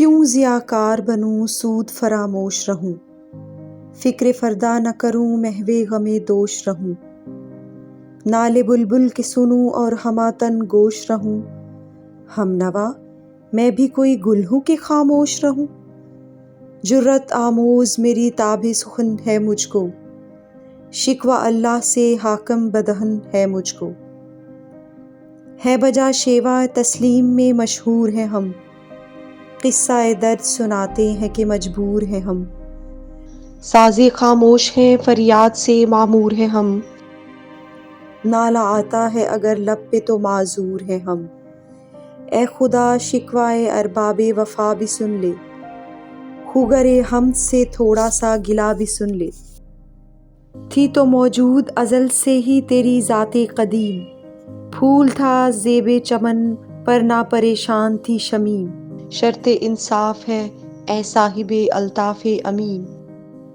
کیوں ضیاءکار بنوں سود فراموش رہوں، فکر فردا نہ کروں محو غم دوش رہوں، نالے بلبل کے سنوں اور ہمہ گوش رہوں، ہم نوا میں بھی کوئی گل ہوں کہ خاموش رہوں، جرأت آموز میری تاب سخن ہے مجھ کو، شکوہ اللہ سے حاکم بدہن ہے مجھ کو، ہے بجا شیوا تسلیم میں مشہور ہیں ہم، قصہ درد سناتے ہیں کہ مجبور ہیں ہم، سازے خاموش ہیں فریاد سے معمور ہیں ہم، نالہ آتا ہے اگر لب پہ تو معذور ہیں ہم، اے خدا شکوہ ارباب وفا بھی سن لے، خوگر حمد سے تھوڑا سا گلہ بھی سن لے، تھی تو موجود ازل سے ہی تیری ذات قدیم، پھول تھا زیب چمن پر نہ پریشان تھی شمیم، شرط انصاف ہے اے صاحب الطاف امین،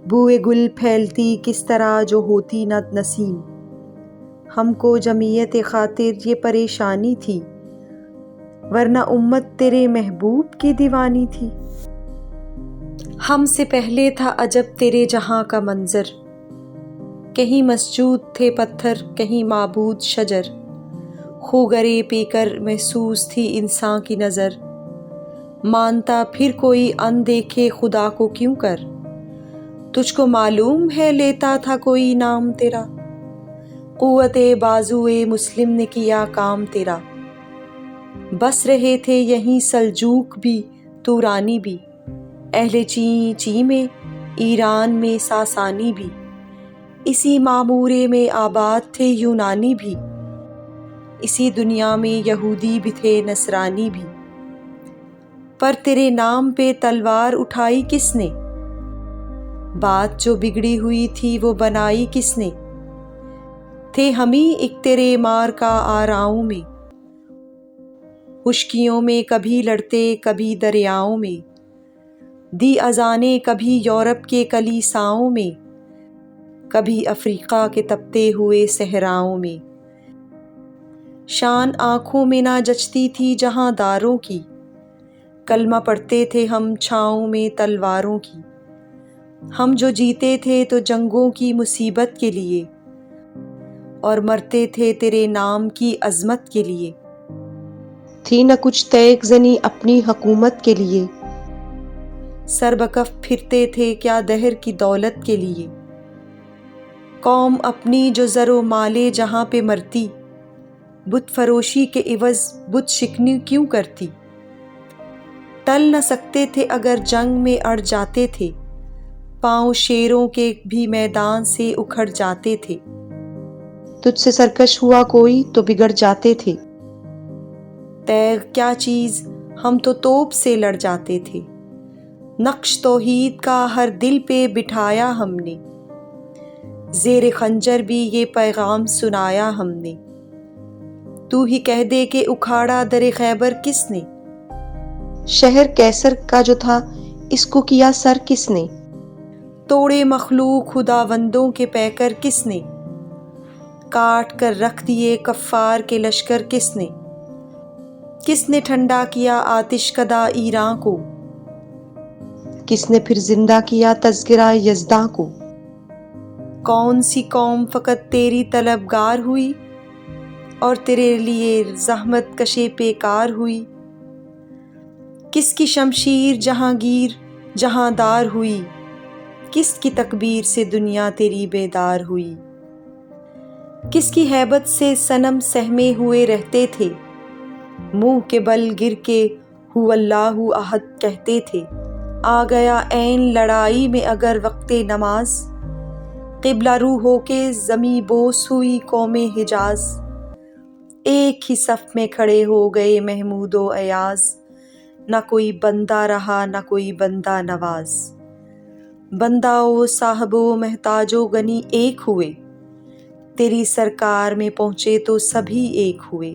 بوئے گل پھیلتی کس طرح جو ہوتی نہ نسیم، ہم کو جمعیت خاطر یہ پریشانی تھی، ورنہ امت تیرے محبوب کی دیوانی تھی، ہم سے پہلے تھا عجب تیرے جہاں کا منظر، کہیں مسجود تھے پتھر کہیں معبود شجر، خوگرے پی کر محسوس تھی انسان کی نظر، مانتا پھر کوئی ان دیکھے خدا کو کیوں کر، تجھ کو معلوم ہے لیتا تھا کوئی نام تیرا، قوت بازوئے مسلم نے کیا کام تیرا، بس رہے تھے یہیں سلجوق بھی تورانی بھی، اہل چین میں ایران میں ساسانی بھی، اسی معمورے میں آباد تھے یونانی بھی، اسی دنیا میں یہودی بھی تھے نصرانی بھی، پر تیرے نام پہ تلوار اٹھائی کس نے، بات جو بگڑی ہوئی تھی وہ بنائی کس نے، تھے ہمیں ایک تیرے مار کا آراؤں میں، خشکیوں میں کبھی لڑتے کبھی دریاؤں میں، دی اذانیں کبھی یورپ کے کلیساؤں میں، کبھی افریقہ کے تپتے ہوئے صحراؤں میں، شان آنکھوں میں نہ جچتی تھی جہاں داروں کی، کلمہ پڑھتے تھے ہم چھاؤں میں تلواروں کی، ہم جو جیتے تھے تو جنگوں کی مصیبت کے لیے، اور مرتے تھے تیرے نام کی عظمت کے لیے، تھی نہ کچھ تیغ زنی اپنی حکومت کے لیے، سر بکف پھرتے تھے کیا دہر کی دولت کے لیے، قوم اپنی جو زر و مالے جہاں پہ مرتی، بت فروشی کے عوض بت شکنی کیوں کرتی، ٹل نہ سکتے تھے اگر جنگ میں اڑ جاتے تھے، پاؤں شیروں کے بھی میدان سے اکھڑ جاتے تھے، تجھ سے سرکش ہوا کوئی تو بگڑ جاتے تھے، تیغ کیا چیز ہم تو توپ سے لڑ جاتے تھے، نقش توحید کا ہر دل پہ بٹھایا ہم نے، زیر خنجر بھی یہ پیغام سنایا ہم نے، تو ہی کہہ دے کہ اکھاڑا در خیبر کس نے، شہر کیسر کا جو تھا اس کو کیا سر کس نے، توڑے مخلوق خداوندوں کے پیکر کس نے، کاٹ کر رکھ دیے کفار کے لشکر کس نے ٹھنڈا کیا آتش کدہ ایراں کو، کس نے پھر زندہ کیا تذکرہ یزداں کو، کون سی قوم فقط تیری طلبگار ہوئی، اور تیرے لیے زحمت کشے پیکار ہوئی، کس کی شمشیر جہانگیر جہاں دار ہوئی، کس کی تکبیر سے دنیا تیری بیدار ہوئی، کس کی ہیبت سے صنم سہمے ہوئے رہتے تھے، منہ کے بل گر کے ہو اللہ احد کہتے تھے، آ گیا عین لڑائی میں اگر وقت نماز، قبلہ رو ہو کے زمیں بوس ہوئی قوم حجاز، ایک ہی صف میں کھڑے ہو گئے محمود و ایاز، نہ کوئی بندہ رہا نہ کوئی بندہ نواز، بندہ و صاحب و محتاج و غنی ایک ہوئے، تیری سرکار میں پہنچے تو سبھی ایک ہوئے،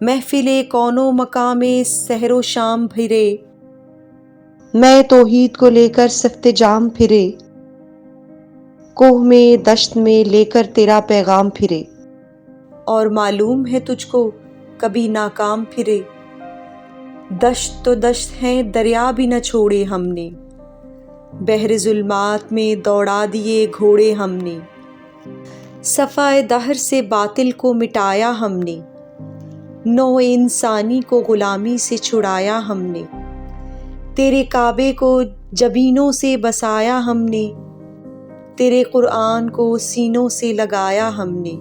محفل کون و مقام سحر و شام پھرے، میں توحید کو لے کر سفت جام پھرے، کوہ میں دشت میں لے کر تیرا پیغام پھرے، اور معلوم ہے تجھ کو کبھی ناکام پھرے، دشت تو دشت ہیں دریا بھی نہ چھوڑے ہم نے، بحر ظلمات میں دوڑا دیے گھوڑے ہم نے، صفائے دہر سے باطل کو مٹایا ہم نے، نوع انسانی کو غلامی سے چھڑایا ہم نے، تیرے کعبے کو جبینوں سے بسایا ہم نے، تیرے قرآن کو سینوں سے لگایا ہم نے،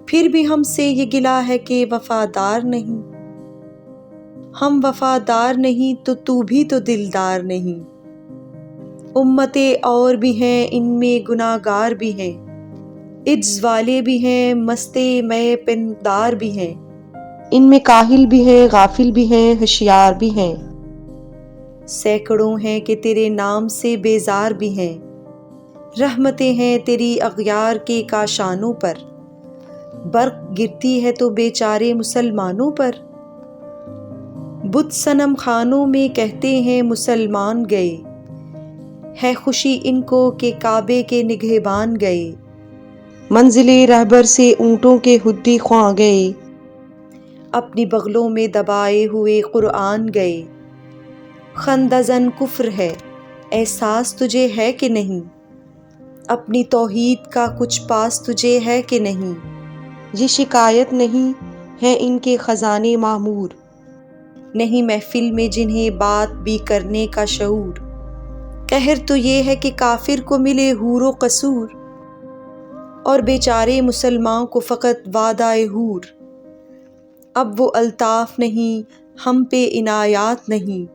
پھر بھی ہم سے یہ گلہ ہے کہ وفادار نہیں، ہم وفادار نہیں تو بھی تو دلدار نہیں، امتیں اور بھی ہیں ان میں گناہ گار بھی ہیں، عجز والے بھی ہیں مستے میں پندار بھی ہیں، ان میں کاہل بھی ہیں غافل بھی ہیں ہوشیار بھی ہیں، سینکڑوں ہیں کہ تیرے نام سے بیزار بھی ہیں، رحمتیں ہیں تیری اغیار کے کاشانوں پر، برق گرتی ہے تو بیچارے مسلمانوں پر، بت صنم خانوں میں کہتے ہیں مسلمان گئے، ہے خوشی ان کو کہ کعبے کے نگہبان گئے، منزل رہبر سے اونٹوں کے حدی خواں گئے، اپنی بغلوں میں دبائے ہوئے قرآن گئے، خندزن کفر ہے احساس تجھے ہے کہ نہیں، اپنی توحید کا کچھ پاس تجھے ہے کہ نہیں، یہ شکایت نہیں ہے ان کے خزانے معمور، نہیں محفل میں جنہیں بات بھی کرنے کا شعور، قہر تو یہ ہے کہ کافر کو ملے حور و قصور، اور بیچارے مسلمان کو فقط وعدہ حور، اب وہ الطاف نہیں ہم پہ عنایات نہیں،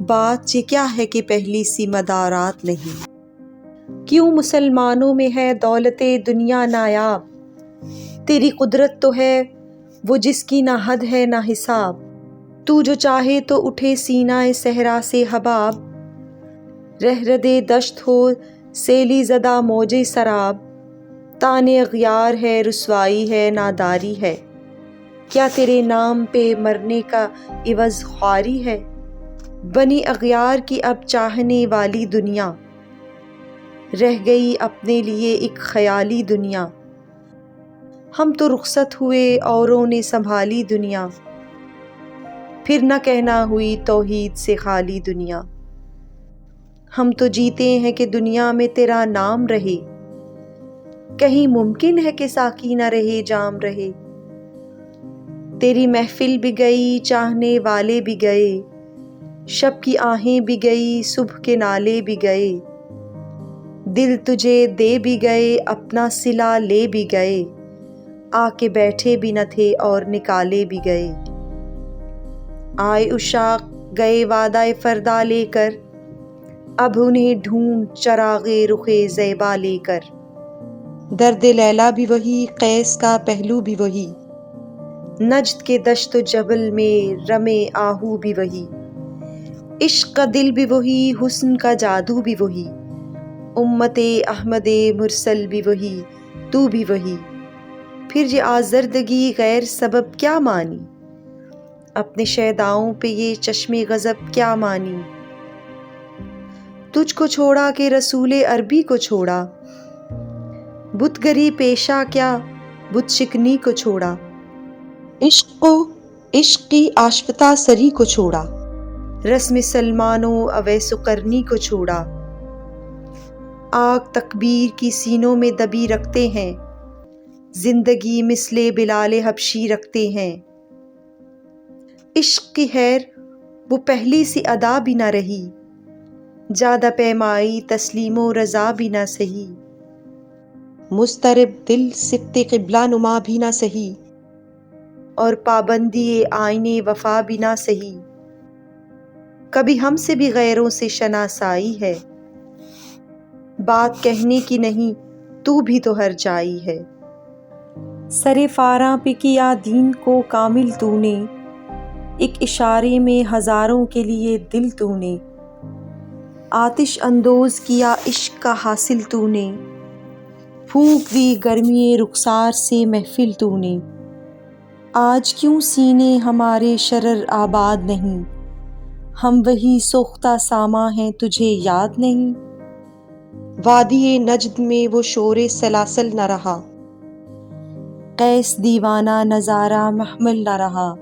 بات یہ کیا ہے کہ پہلی سی مدارات نہیں، کیوں مسلمانوں میں ہے دولت دنیا نایاب، تیری قدرت تو ہے وہ جس کی نہ حد ہے نہ حساب، تو جو چاہے تو اٹھے سینہ صحرا سے حباب، رہردِ دشت ہو سیلی زدہ موج سراب، تان اغیار ہے رسوائی ہے ناداری ہے، کیا تیرے نام پہ مرنے کا عوض خواری ہے، بنی اغیار کی اب چاہنے والی دنیا، رہ گئی اپنے لیے ایک خیالی دنیا، ہم تو رخصت ہوئے اوروں نے سنبھالی دنیا، پھر نہ کہنا ہوئی توحید سے خالی دنیا، ہم تو جیتے ہیں کہ دنیا میں تیرا نام رہے، کہیں ممکن ہے کہ ساقی نہ رہے جام رہے، تیری محفل بھی گئی چاہنے والے بھی گئے، شب کی آہیں بھی گئی صبح کے نالے بھی گئے، دل تجھے دے بھی گئے اپنا صلہ لے بھی گئے، آ کے بیٹھے بھی نہ تھے اور نکالے بھی گئے، آئے عشاق گئے وعدہ فردا لے کر، اب انہیں ڈھونڈ چراغ رخ زیبا لے کر، درد لیلا بھی وہی قیس کا پہلو بھی وہی، نجد کے دشت و جبل میں رمے آہو بھی وہی، عشق کا دل بھی وہی حسن کا جادو بھی وہی، امت احمد مرسل بھی وہی تو بھی وہی، پھر یہ آزردگی غیر سبب کیا مانی، اپنے شیداؤں پہ یہ چشم غضب کیا مانی، تجھ کو چھوڑا کہ رسول عربی کو چھوڑا، بت گری پیشہ کیا بت شکنی کو چھوڑا، عشق کی آشفتہ سری کو چھوڑا، رسم سلمان و اویس قرنی کو چھوڑا، آگ تکبیر کی سینوں میں دبی رکھتے ہیں، زندگی مثل بلال حبشی رکھتے ہیں، عشق کی خیر وہ پہلی سی ادا بھی نہ رہی، جادہ پیمائی تسلیم و رضا بھی نہ سہی، مضطرب دل سبت قبلہ نما بھی نہ سہی، اور پابندی آئین وفا بھی نہ سہی، کبھی ہم سے بھی غیروں سے شناسائی ہے، بات کہنے کی نہیں تو بھی تو ہر جائی ہے، سر فاراں پہ کیا دین کو کامل تو نے، ایک اشارے میں ہزاروں کے لیے دل تو نے، آتش اندوز کیا عشق کا حاصل تو نے، پھونک دی گرمی رخسار سے محفل تو نے، آج کیوں سینے ہمارے شرر آباد نہیں، ہم وہی سوختہ ساماں ہیں تجھے یاد نہیں، وادی نجد میں وہ شور سلاسل نہ رہا، قیس دیوانہ نظارہ محمل نہ رہا،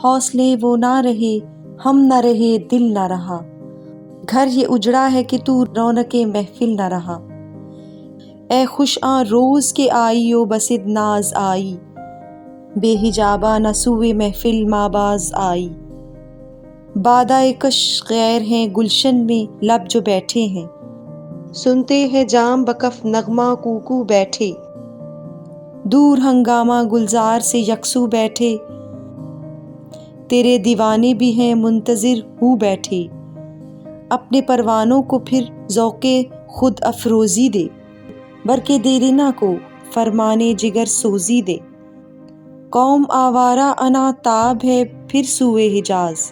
حوصلے وہ نہ رہے، ہم نہ رہے، دل نہ رہا، گھر یہ اجڑا ہے کہ تو رونق محفل نہ رہا۔ اے خوش آں روز کے آئی و بسد ناز آئی، بے حجابہ نہ سوئے محفل ماں باز آئی۔ بادہ کش غیر ہیں گلشن میں لب جو بیٹھے ہیں، سنتے ہیں جام بکف نغمہ کوکو بیٹھے۔ دور ہنگامہ گلزار سے یکسو بیٹھے، تیرے دیوانے بھی ہیں منتظر ہو بیٹھے۔ اپنے پروانوں کو پھر ذوق خود افروزی دے، برکے دیرینہ کو فرمانے جگر سوزی دے۔ قوم آوارہ انا تاب ہے پھر سوئے حجاز،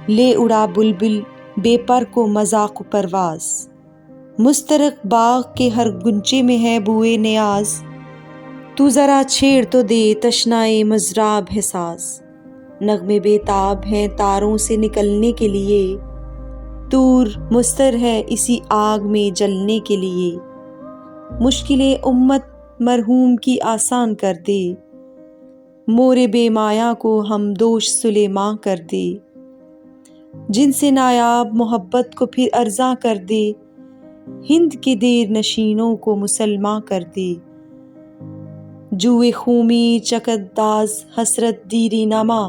لے اڑا بلبل بے پر کو مذاق و پرواز۔ مسترق باغ کے ہر گنچے میں ہے بوئے نیاز، تو ذرا چھیڑ تو دے تشنائے مضراب ہے ساز۔ نغمے بے تاب ہیں تاروں سے نکلنے کے لیے، طور مضطر ہے اسی آگ میں جلنے کے لیے۔ مشکلیں امت مرحوم کی آسان کر دے، مور بے مایا کو ہم دوش سلیماں کر دے۔ جن سے نایاب محبت کو پھر ارزاں کر دے، ہند کے دیر نشینوں کو مسلماں کر دے۔ جوئے خومی چکد داز حسرت دیری نما،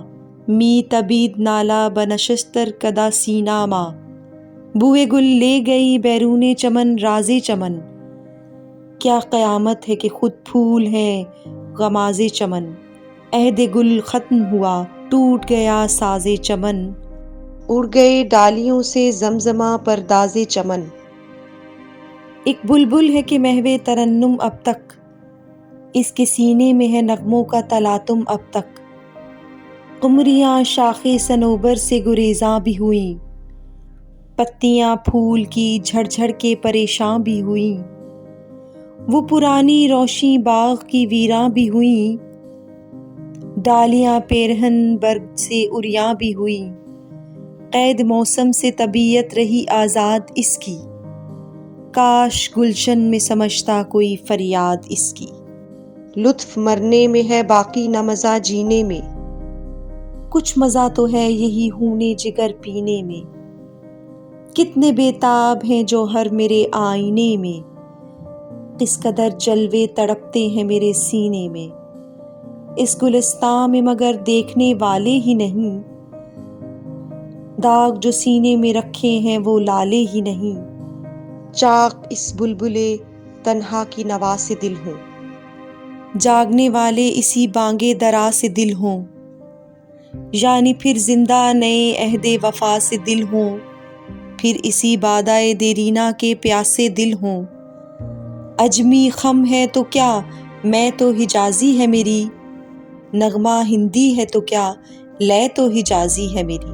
می تبید نالا بنشستر کدا سینا ماں۔ بوئے گل لے گئی بیرون چمن راز چمن، کیا قیامت ہے کہ خود پھول ہے غماز چمن۔ عہد گل ختم ہوا ٹوٹ گیا ساز چمن، اڑ گئے ڈالیوں سے زمزمہ پرداز چمن۔ ایک بلبل ہے کہ محو ترنم اب تک، اس کے سینے میں ہے نغموں کا تلاطم اب تک۔ قمریاں شاخ صنوبر سے گریزاں بھی ہوئیں، پتیاں پھول کی جھڑ جھڑ کے پریشاں بھی ہوئیں۔ وہ پرانی روشیں باغ کی ویراں بھی ہوئیں، ڈالیاں پیرہن برگ سے عریاں بھی ہوئیں۔ قید موسم سے طبیعت رہی آزاد اس کی، کاش گلشن میں سمجھتا کوئی فریاد اس کی۔ لطف مرنے میں ہے باقی نہ مزہ جینے میں، کچھ مزہ تو ہے یہی خونے جگر پینے میں۔ کتنے بے تاب ہیں جوہر میرے آئینے میں، کس قدر جلوے تڑپتے ہیں میرے سینے میں۔ اس گلستان میں مگر دیکھنے والے ہی نہیں، داغ جو سینے میں رکھے ہیں وہ لالے ہی نہیں۔ چاک اس بلبلے تنہا کی نوا سے دل ہوں، جاگنے والے اسی بانگے درا سے دل ہوں، یعنی پھر زندہ نئے عہد وفا سے دل ہوں، پھر اسی بادائے دیرینہ کے پیاسے دل ہوں۔ عجمی خم ہے تو کیا میں تو حجازی ہے میری، نغمہ ہندی ہے تو کیا لے تو حجازی ہے میری۔